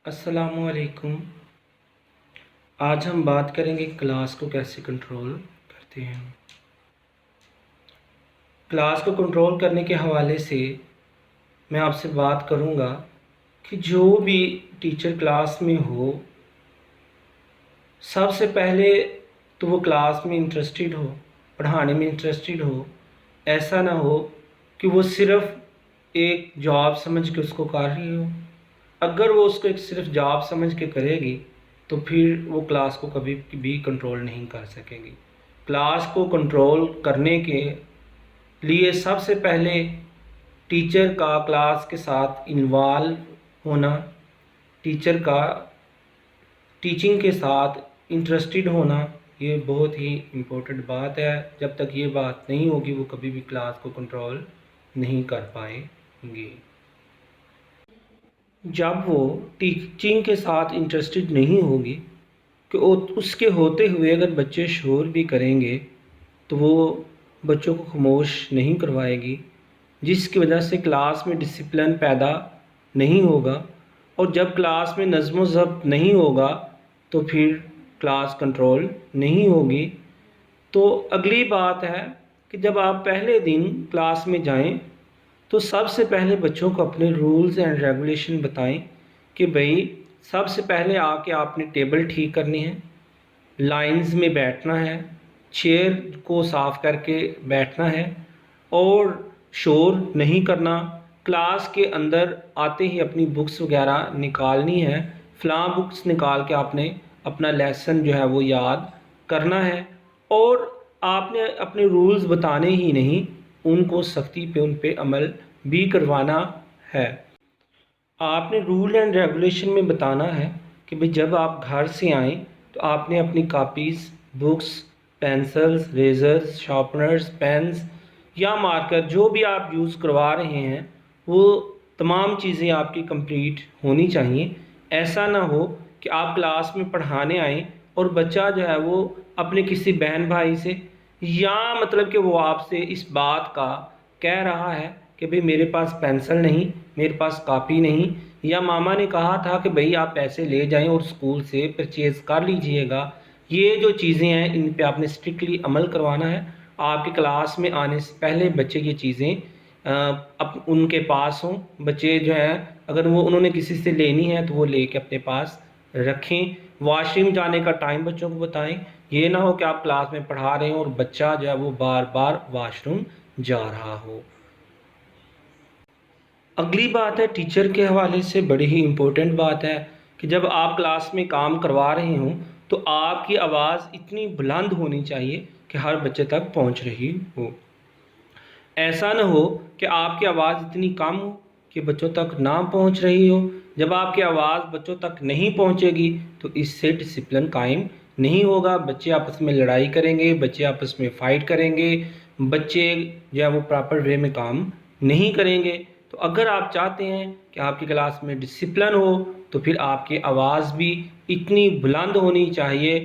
अस्सलाम वालेकुम। आज हम बात करेंगे क्लास को कैसे कंट्रोल करते हैं। क्लास को कंट्रोल करने के हवाले से मैं आपसे बात करूंगा कि जो भी टीचर क्लास में हो, सबसे पहले तो वो क्लास में इंटरेस्टेड हो, पढ़ाने में इंटरेस्टेड हो। ऐसा ना हो कि वो सिर्फ़ एक जॉब समझ के उसको कर रही हो। अगर वो उसको एक सिर्फ जॉब समझ के करेगी तो फिर वो क्लास को कभी भी कंट्रोल नहीं कर सकेगी। क्लास को कंट्रोल करने के लिए सबसे पहले टीचर का क्लास के साथ इन्वॉल्व होना, टीचर का टीचिंग के साथ इंटरेस्टेड होना, ये बहुत ही इम्पोर्टेंट बात है। जब तक ये बात नहीं होगी वो कभी भी क्लास को कंट्रोल नहीं कर पाएंगे। जब वो टीचिंग के साथ इंटरेस्टेड नहीं होगी कि उसके होते हुए अगर बच्चे शोर भी करेंगे तो वो बच्चों को खामोश नहीं करवाएगी, जिसकी वजह से क्लास में डिसिप्लिन पैदा नहीं होगा। और जब क्लास में नज़्म व ज़ब्त नहीं होगा तो फिर क्लास कंट्रोल नहीं होगी। तो अगली बात है कि जब आप पहले दिन क्लास में जाएं तो सबसे पहले बच्चों को अपने रूल्स एंड रेगुलेशन बताएं कि भाई सबसे पहले आके आपने टेबल ठीक करनी है, लाइंस में बैठना है, चेयर को साफ़ करके बैठना है और शोर नहीं करना। क्लास के अंदर आते ही अपनी बुक्स वगैरह निकालनी है, फ़लाँ बुक्स निकाल के आपने अपना लेसन जो है वो याद करना है। और आपने अपने रूल्स बताने ही नहीं, उनको सख्ती पे उन पे अमल भी करवाना है। आपने रूल एंड रेगुलेशन में बताना है कि भाई जब आप घर से आएँ तो आपने अपनी copies, books, pencils, erasers, sharpeners, pens या मार्कर जो भी आप यूज़ करवा रहे हैं वो तमाम चीज़ें आपकी कंप्लीट होनी चाहिए। ऐसा ना हो कि आप क्लास में पढ़ाने आएँ और बच्चा जो है वो अपने किसी बहन भाई से या मतलब कि वो आपसे इस बात का कह रहा है कि भाई मेरे पास पेंसिल नहीं, मेरे पास कापी नहीं, या मामा ने कहा था कि भाई आप पैसे ले जाएं और स्कूल से परचेज़ कर लीजिएगा। ये जो चीज़ें हैं इन पे आपने स्ट्रिक्टली अमल करवाना है। आपके क्लास में आने से पहले बच्चे ये चीज़ें अब उनके पास हों। बच्चे जो हैं अगर वो उन्होंने किसी से लेनी है तो वो लेके अपने पास रखें। वॉशरूम जाने का टाइम बच्चों को बताएं। ये ना हो कि आप क्लास में पढ़ा रहे हो और बच्चा जो है वो बार बार वॉशरूम जा रहा हो। अगली बात है टीचर के हवाले से बड़ी ही इम्पोर्टेंट बात है कि जब आप क्लास में काम करवा रहे हों तो आपकी आवाज़ इतनी बुलंद होनी चाहिए कि हर बच्चे तक पहुंच रही हो। ऐसा ना हो कि आपकी आवाज़ इतनी कम हो कि बच्चों तक ना पहुंच रही हो। जब आपकी आवाज़ बच्चों तक नहीं पहुंचेगी तो इससे डिसिप्लिन कायम नहीं होगा। बच्चे आपस में लड़ाई करेंगे, बच्चे आपस में फ़ाइट करेंगे, बच्चे जो है वो प्रॉपर वे में काम नहीं करेंगे। तो अगर आप चाहते हैं कि आपकी क्लास में डिसिप्लिन हो तो फिर आपकी आवाज़ भी इतनी बुलंद होनी चाहिए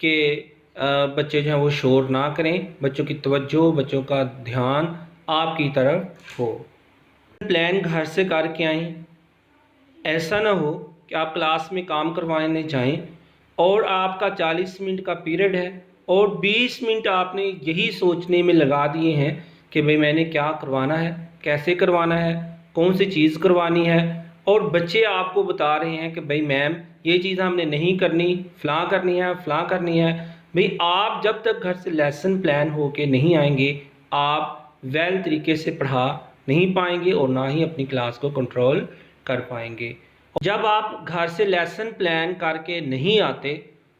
कि बच्चे जो हैं वो शोर ना करें, बच्चों की तवज्जो, बच्चों का ध्यान आपकी तरफ हो। प्लान घर से करके आएँ। ऐसा ना हो कि आप क्लास में काम करवाने जाएं और आपका 40 मिनट का पीरियड है और 20 मिनट आपने यही सोचने में लगा दिए हैं कि भाई मैंने क्या करवाना है, कैसे करवाना है, कौन सी चीज़ करवानी है, और बच्चे आपको बता रहे हैं कि भाई मैम ये चीज़ हमने नहीं करनी, फ़लाँ करनी है, फ़लाँ करनी है। भाई आप जब तक घर से लेसन प्लान हो के नहीं आएंगे आप वेल तरीके से पढ़ा नहीं पाएंगे और ना ही अपनी क्लास को कंट्रोल कर पाएंगे। जब आप घर से लेसन प्लान करके नहीं आते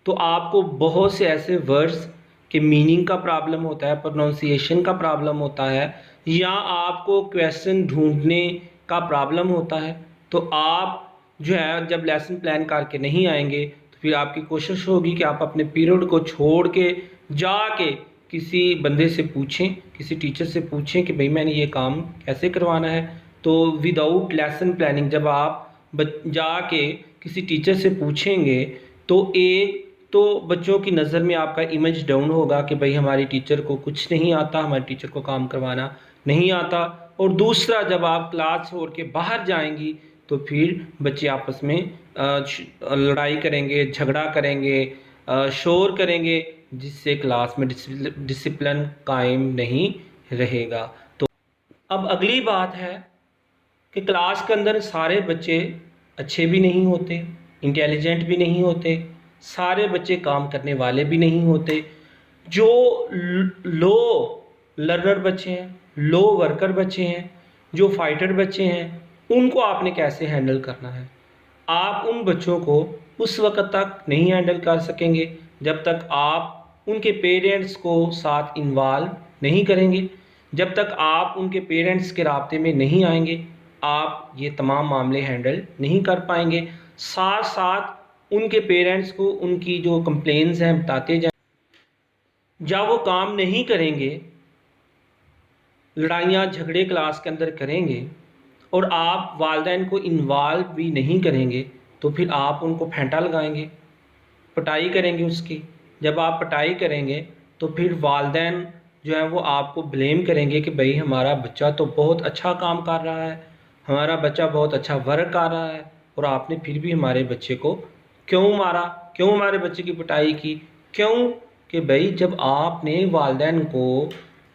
तो आपको बहुत से ऐसे वर्ड्स के मीनिंग का प्रॉब्लम होता है, प्रोनाउंसिएशन का प्रॉब्लम होता है, या आपको क्वेश्चन ढूंढने का प्रॉब्लम होता है। तो आप जो है जब लेसन प्लान करके नहीं आएंगे तो फिर आपकी कोशिश होगी कि आप अपने पीरियड को छोड़ के जाके किसी बंदे से पूछें, किसी टीचर से पूछें कि भाई मैंने ये काम कैसे करवाना है। तो विदाउट लेसन प्लानिंग जब आप जाके किसी टीचर से पूछेंगे तो एक तो बच्चों की नज़र में आपका इमेज डाउन होगा कि भाई हमारी टीचर को कुछ नहीं आता, हमारी टीचर को काम करवाना नहीं आता। और दूसरा जब आप क्लास छोड़ के बाहर जाएंगी تو پھر بچے آپس میں لڑائی کریں گے، جھگڑا کریں گے، شور کریں گے، جس سے کلاس میں ڈسپلن قائم نہیں رہے گا۔ تو اب اگلی بات ہے کہ کلاس کے اندر سارے بچے اچھے بھی نہیں ہوتے، انٹیلیجنٹ بھی نہیں ہوتے، سارے بچے کام کرنے والے بھی نہیں ہوتے۔ جو لو لرنر بچے ہیں، لو ورکر بچے ہیں، جو فائٹر بچے ہیں، ان کو آپ نے کیسے ہینڈل کرنا ہے؟ آپ ان بچوں کو اس وقت تک نہیں ہینڈل کر سکیں گے جب تک آپ ان کے پیرنٹس کو ساتھ انوالو نہیں کریں گے۔ جب تک آپ ان کے پیرنٹس کے رابطے میں نہیں آئیں گے، آپ یہ تمام معاملے ہینڈل نہیں کر پائیں گے۔ ساتھ ساتھ ان کے پیرنٹس کو ان کی جو کمپلینز ہیں بتاتے جائیں۔ جب وہ کام نہیں کریں گے، لڑائیاں جھگڑے کلاس کے اندر کریں گے، اور آپ والدین کو انوالو بھی نہیں کریں گے، تو پھر آپ ان کو پھینٹا لگائیں گے، پٹائی کریں گے اس کی۔ جب آپ پٹائی کریں گے تو پھر والدین جو ہیں وہ آپ کو بلیم کریں گے کہ بھئی ہمارا بچہ تو بہت اچھا کام کر رہا ہے، ہمارا بچہ بہت اچھا ورک کر رہا ہے، اور آپ نے پھر بھی ہمارے بچے کو کیوں مارا، کیوں ہمارے بچے کی پٹائی کی؟ کیوں کہ بھئی جب آپ نے والدین کو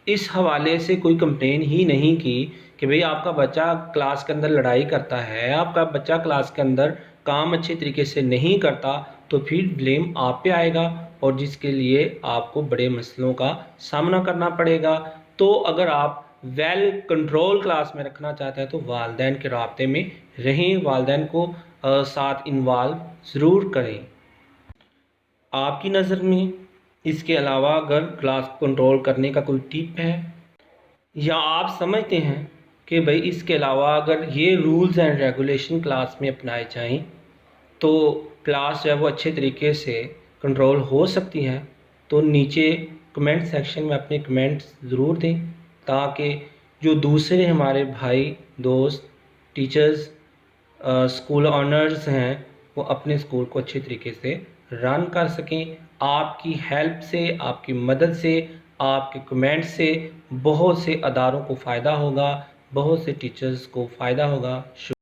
اس حوالے سے کوئی کمپلین ہی نہیں کی کہ بھئی آپ کا بچہ کلاس کے اندر لڑائی کرتا ہے، آپ کا بچہ کلاس کے اندر کام اچھے طریقے سے نہیں کرتا، تو پھر بلیم آپ پہ آئے گا، اور جس کے لیے آپ کو بڑے مسئلوں کا سامنا کرنا پڑے گا۔ تو اگر آپ ویل کنٹرول کلاس میں رکھنا چاہتے ہیں تو والدین کے رابطے میں رہیں، والدین کو ساتھ انوالو ضرور کریں۔ آپ کی نظر میں اس کے علاوہ اگر کلاس کنٹرول کرنے کا کوئی ٹپ ہے، یا آپ سمجھتے ہیں کہ بھئی اس کے علاوہ اگر یہ رولز اینڈ ریگولیشن کلاس میں اپنائے جائیں تو کلاس جو ہے وہ اچھے طریقے سے کنٹرول ہو سکتی ہے، تو نیچے کمنٹ سیکشن میں اپنے کمنٹس ضرور دیں، تاکہ جو دوسرے ہمارے بھائی دوست ٹیچرز اسکول آنرز ہیں وہ اپنے اسکول کو اچھے طریقے سے رن کر سکیں۔ آپ کی ہیلپ سے، آپ کی مدد سے، آپ کے کمنٹ سے بہت سے اداروں کو فائدہ ہوگا، بہت سے ٹیچرز کو فائدہ ہوگا۔